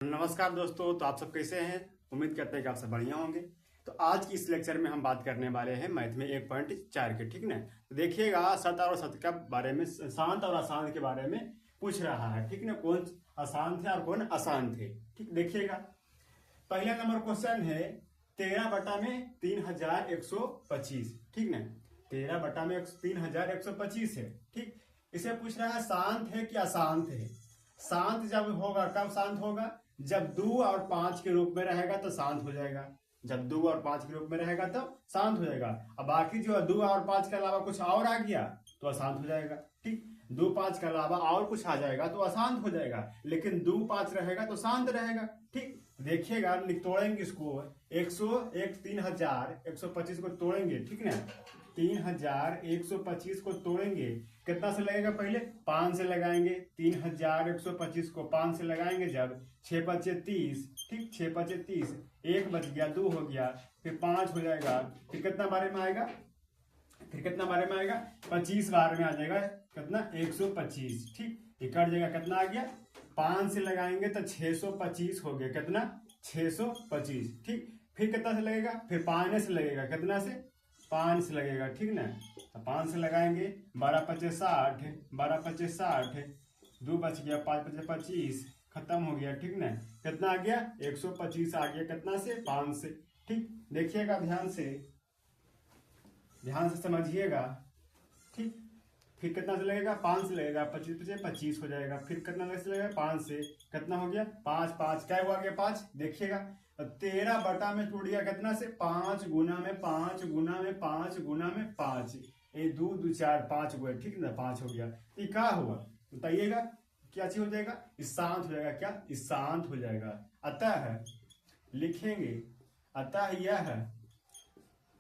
नमस्कार दोस्तों, तो आप सब कैसे हैं। उम्मीद करते हैं कि आप सब बढ़िया होंगे। तो आज की इस लेक्चर में हम बात करने वाले हैं मैथ में 1.4 के। ठीक ना। तो देखिएगा, सत और असत के बारे में, शांत और अशांत के बारे में पूछ रहा है। ठीक ना, कौन आसान थे और कौन आसान थे। ठीक, देखिएगा पहला नंबर क्वेश्चन है 13/3125। ठीक ना, 13/3125 है। ठीक, इसे पूछ रहा है शांत है कि अशांत है। शांत जब होगा, कब शांत होगा, जब 2 और 5 के रूप में रहेगा तो शांत हो जाएगा। जब 2 और 5 के रूप में रहेगा तो शांत हो जाएगा। अब बाकी जो 2 और 5 के अलावा कुछ और आ गया तो अशांत हो जाएगा। ठीक, 2 5 के अलावा और कुछ आ जाएगा तो अशांत हो जाएगा, लेकिन 2 5 रहेगा तो शांत रहेगा। ठीक, देखिएगा तोड़ेंगे इसको। 3125 को तोड़ेंगे। ठीक ना, 3125 को तोड़ेंगे, कितना से लगेगा, पहले 5 से लगाएंगे। 3125 को 5 से लगाएंगे जब 6 5 30। ठीक, 6 5 30, 1 बच गया, 2 हो गया, फिर 5 हो जाएगा, फिर कितना बारे में आएगा, 25 बार में आ जाएगा। कितना, 125। ठीक, ये कट जाएगा, कितना आ गया, 5 से लगाएंगे तो 625 हो गया। कितना, 625। ठीक, फिर कितना से लगेगा, फिर 5 से लगेगा, कितना से, 5 से लगेगा। ठीक ना, तो 5 से लगाएंगे, 12 5 60, 12 5 60, 2 बच गया, 5 5 25, खत्म हो गया। ठीक ना, कितना आ गया, 125 आ गया। कितना से, 5 से। ठीक, देखिएगा ध्यान से समझिएगा। ठीक, फिर कितना से लगेगा, 5 से लगेगा, 25 25 25 हो जाएगा। फिर कितना से लगेगा, 5 से, कितना हो गया, 5 5, क्या हुआ गया, 5। देखिएगा 13 बटा में टूट गया, कितना से, 5 गुना में 5 गुना में 5 गुना में 5, ये 2 2 4 5 हुआ। ठीक ना, 5 हो गया। ये क्या हुआ बताइएगा, क्या चीज हो जाएगा, शांत हो जाएगा। क्या, शांत हो जाएगा। अतः लिखेंगे, अतः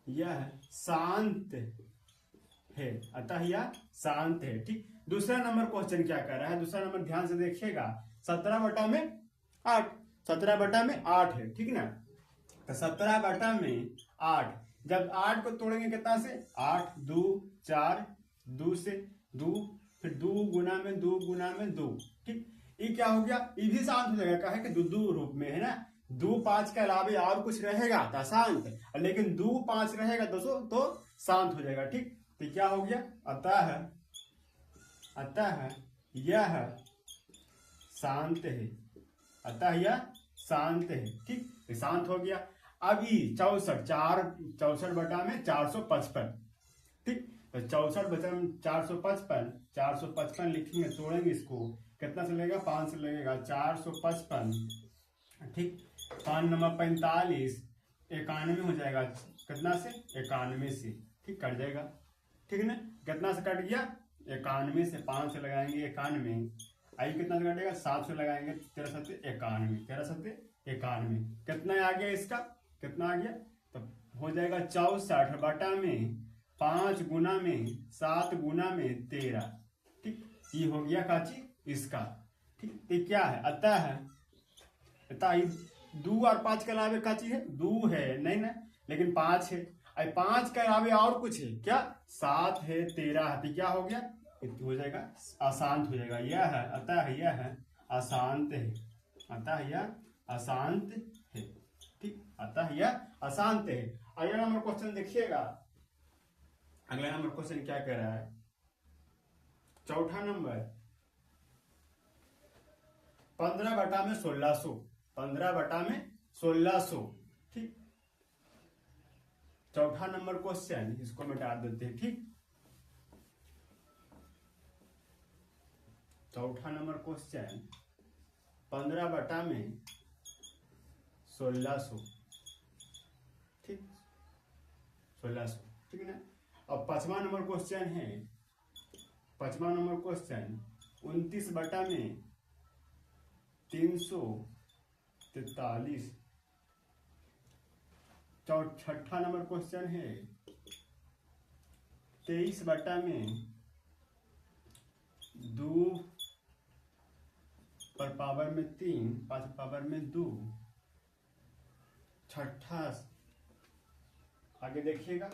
यह शांत है। अतः यह शांत है। ठीक, दूसरा नंबर क्वेश्चन क्या कर रहा है, दूसरा नंबर ध्यान से देखिएगा। 17 बटा में 8, 17 बटा में 8 है। ठीक ना, तो 17 बटा में 8, जब 8 को तोड़ेंगे कितना से, 8 2 4, 2 से 2, फिर 2 गुना में 2 गुना में 2। ठीक, ये क्या हो गया, ये भी शांत हो जाएगा। कहा है कि 2 2 रूप में है ना, 2 5 के अलावा और कुछ रहेगा तो शांत, लेकिन 2 5 रहेगा तो शांत हो जाएगा। ठीक, तो क्या हो गया, अतः यह शांत है। अतः यह शांत है। ठीक, शांत हो गया। अभी 64 बटा में 455। ठीक, तो 64 बटा में 455, 455 लिखेंगे, तोड़ेंगे इसको, कितना से लगेगा, 5 से लगेगा, 455। ठीक, 5 नंबर 45, 91 हो जाएगा। कितना से, 91 से। ठीक, कट जाएगा। ठीक है ना, कितना से कट गया, 91 से। 5 से लगाएंगे 91, आई कितना से कटेगा, 7 से लगाएंगे, 13 7 91, 13 7 91, कितना आ गया इसका, कितना आ गया, तो हो जाएगा 64 बटा में 5 गुना में 7 गुना में 13। ठीक, ये हो गया काची इसका। ठीक, ये क्या है, अतः 2 और 5 के अलावा का चीज है, 2 है नहीं ना, लेकिन 5 है। 5 के अलावा और कुछ है क्या, 7 है, 13 है, तो क्या हो गया, हो जाएगा अशांत हो जाएगा। यह है, अतः यह अशांत है। अतः यह अशांत है। ठीक, अतः यह अशांत है। अगला नंबर क्वेश्चन देखिएगा, अगला नंबर क्वेश्चन क्या कह रहा है, चौथा नंबर 15 बटा में 1600, 15 बटा में 1600। ठीक, चौथा नंबर क्वेश्चन, इसको मिटा देते हैं। ठीक, चौथा नंबर क्वेश्चन 15 बटा में 1600। ठीक, 1600। ठीक है ना। अब 5वां नंबर क्वेश्चन है, 5वां नंबर क्वेश्चन 29 बटा में 343। छठा नंबर क्वेश्चन है 23 बटा में 2 पर पावर में 3, 5 पावर में 2। छठा, आगे देखिएगा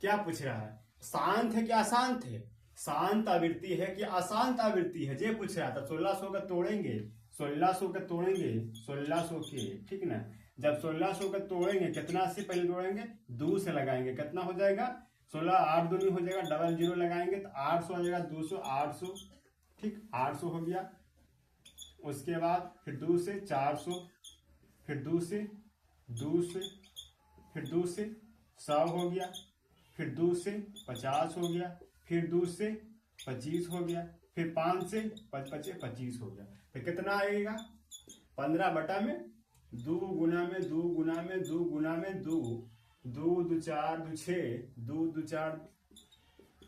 क्या पूछ रहा है, शांत है क्या अशांत है, शांत आवृत्ति है कि अशांत आवृत्ति है, ये पूछ रहा था। 1600 का तोड़ेंगे, 1600 के तोड़ेंगे, 1600 के, ठीक ना। जब 1600 के तोड़ेंगे, कितना से पहले तोड़ेंगे, 2 से लगाएंगे, कितना हो जाएगा, 16, 8 दूनी हो जाएगा, डबल जीरो लगाएंगे तो 800 आ जाएगा, 200, 800, ठीक, 800 हो गया। उसके बाद फिर 2 से 400, फिर 2 से, फिर 2 से 100 हो गया, फिर 2 से 50 हो गया, फिर 2 से 25 हो गया, फिर 5 से 25 हो गया। फिर कितना आएगा, 15 बटा में 2 गुना में 2 गुना में 2 गुना में 2, 2 2 4 2 6, 2 2 4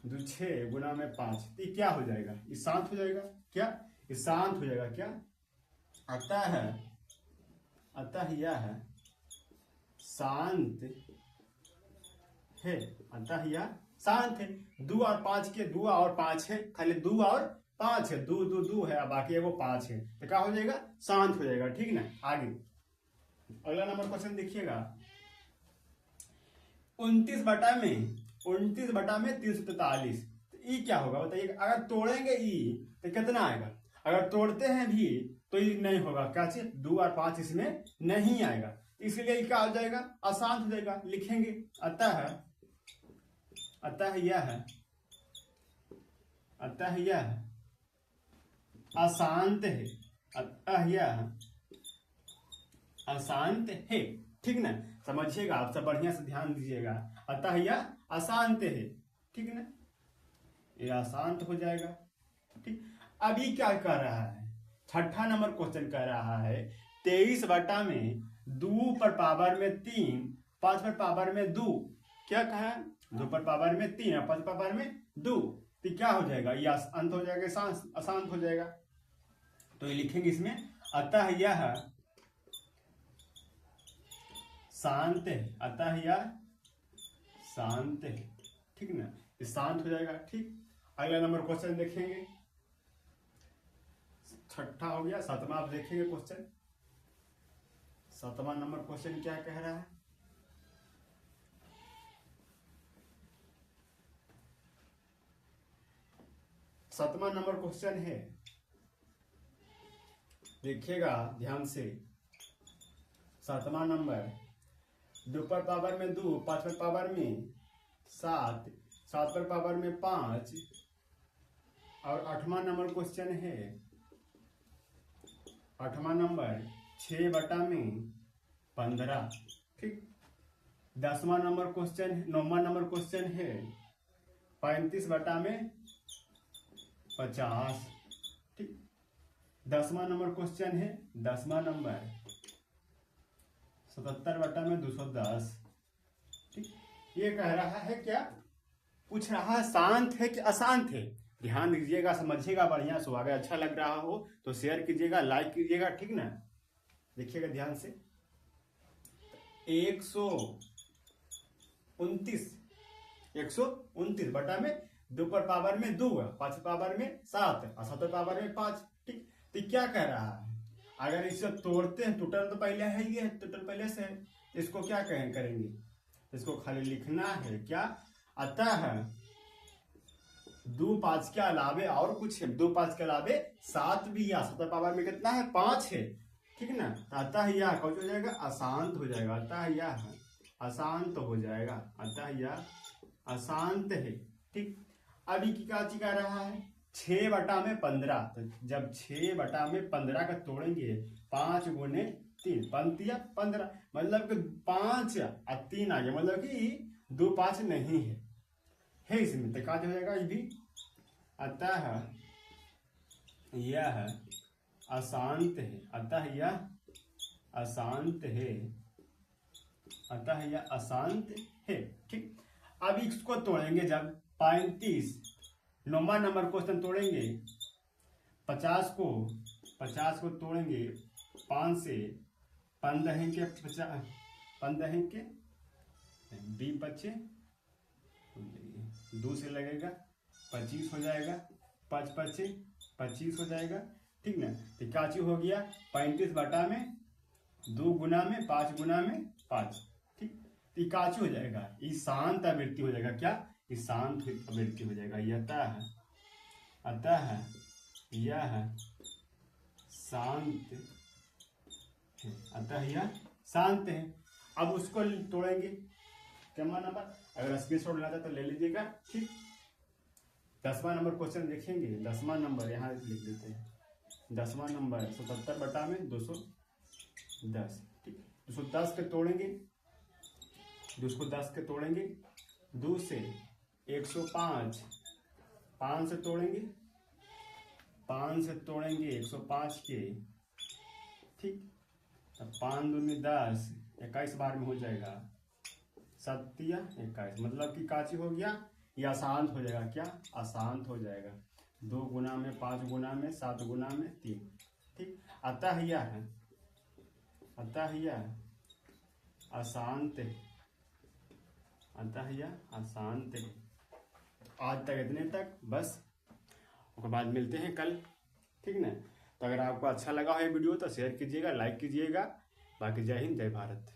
2 6 गुना में 5, ये क्या हो जाएगा, ये शांत हो जाएगा। क्या ये शांत हो जाएगा, क्या अतः यह शांत है, अतः यह शांत है। 2 और 5 के 2 और 5 है, खाली 2 और 5 है, 2 2 2 है, बाकी वो 5 है, तो क्या हो जाएगा, शांत हो जाएगा, ठीक ना। आगे अगला नंबर क्वेश्चन देखिएगा, 29 बटा में 343, तो ई क्या होगा बताइए। अगर तोड़ेंगे ई तो कितना आएगा, अगर तोड़ते हैं भी तो ये नहीं होगा, क्या चीज, 2 और 5 इसमें नहीं आएगा, इसलिए क्या हो जाएगा, अशांत हो जाएगा। लिखेंगे अतः यह अशांत है, अतः यह अशांत है, ठीक ना। समझिएगा, आप सब बढ़िया से ध्यान दीजिएगा, अतः यह अशांत है, ठीक ना, ये अशांत हो जाएगा, ठीक। अभी क्या कर रहा है, छठा नंबर क्वेश्चन कह रहा है 23 बटा में 2 पर पावर में 3, 5 पर पावर में 2, क्या कहा, 2 पर पावर में 3 और 5 पर पावर में 2, तो क्या हो जाएगा, ये अंत हो जाएगा, अशांत हो जाएगा। तो ये लिखेंगे इसमें, अतः यह शांत है, अतः यह शांत है, ठीक ना, ये शांत हो जाएगा, ठीक। अगला नंबर क्वेश्चन देखेंगे, छठा हो गया, 7वां आप देखेंगे क्वेश्चन। 7वां नंबर क्वेश्चन क्या कह रहा है, सातवां नंबर क्वेश्चन है, देखिएगा ध्यान से। 7वां नंबर, 2 पर पावर में 2, 5 पर पावर में 7, 7 पर पावर में 5, और 8वां नंबर क्वेश्चन है, 8वां नंबर 6 बटा में 15, ठीक। 10वां नंबर क्वेश्चन, 9वां नंबर क्वेश्चन है 35 बटा में 50, ठीक। 10वां नंबर क्वेश्चन है, 10वां नंबर 77 बटा में 210, ठीक। ये कह रहा है, क्या पूछ रहा है, शांत है कि अशांत है। ध्यान दीजिएगा, समझिएगा बढ़िया से। अगर अच्छा लग रहा हो तो शेयर कीजिएगा, लाइक कीजिएगा, ठीक ना। देखिएगा ध्यान से, 129 बटा में 2 पर पावर में 2, 5 पर पावर में 7 और 7 पर पावर में 5, ठीक। तो क्या कह रहा है, अगर इसे तोड़ते हैं, टोटल तो पहले है ही है, टोटल पहले से है, इसको क्या करेंगे, इसको खाली लिखना है, क्या, अतः 2 5 के अलावे और कुछ है, 2 5 के अलावे 7 भी है, 7 पावर में कितना है, 5 है, ठीक ना। अतः यह कौन हो जाएगा, अशांत हो जाएगा, अतः यह अशांत हो जाएगा, अतः यह अशांत है, ठीक। अभी क्या चीज कर रहा है, 6 बटा में 15, तो जब 6 बटा में 15 का तोड़ेंगे, 5 गुने 3, 15, मतलब कि 5 और 3 आ गया, मतलब कि 2 5 नहीं है इसमें, तो क्या हो जाएगा ये भी, अतः यह अशांत है, अतः यह अशांत है, अतः यह अशांत है, ठीक। अब इसको तोड़ेंगे, जब 35, 9वां नंबर क्वेश्चन तोड़ेंगे, 50 को तोड़ेंगे 5 से, 15 के 50, 15 के 20 बच्चे, 2 से लगेगा 25 हो जाएगा, 5 बच्चे 25 हो जाएगा, ठीक ना। तो क्या चीज हो गया, 35 बटा में 2 गुना में 5 गुना में 5, ठीक। तो काची हो जाएगा, ये शांत आवृत्ति हो जाएगा, क्या, ये शांत आवृत्ति हो जाएगा। अतः यह शांत है, अतः यह शांत है। अब उसको तोड़ेंगे, क्या नंबर, अगर स्क्रीनशॉट लेना चाहते तो ले लीजिएगा, ठीक। 10वां नंबर क्वेश्चन देखेंगे, 10वां नंबर यहाँ लिख देते हैं। 10वां नंबर 77 बटा में 210, ठीक। 210 के तोड़ेंगे, 210 के तोड़ेंगे, 2 से 105, 5 से तोड़ेंगे, 5 से तोड़ेंगे 105 के, ठीक। अब 5 दूनी 10, 21 बार में हो जाएगा, 7 या 21, मतलब कि काची हो गया, ये अशांत हो जाएगा, क्या अशांत हो जाएगा। 2 गुना में 5 गुना में 7 गुना में 3, ठीक। अतः यह है, अतः यह अशांत है, अतः यह अशांत है। आज तक इतने तक बस, उसके बाद मिलते हैं कल, ठीक ना। तो अगर आपको अच्छा लगा हो ये वीडियो तो शेयर कीजिएगा, लाइक कीजिएगा। बाकी जय हिंद, जय भारत।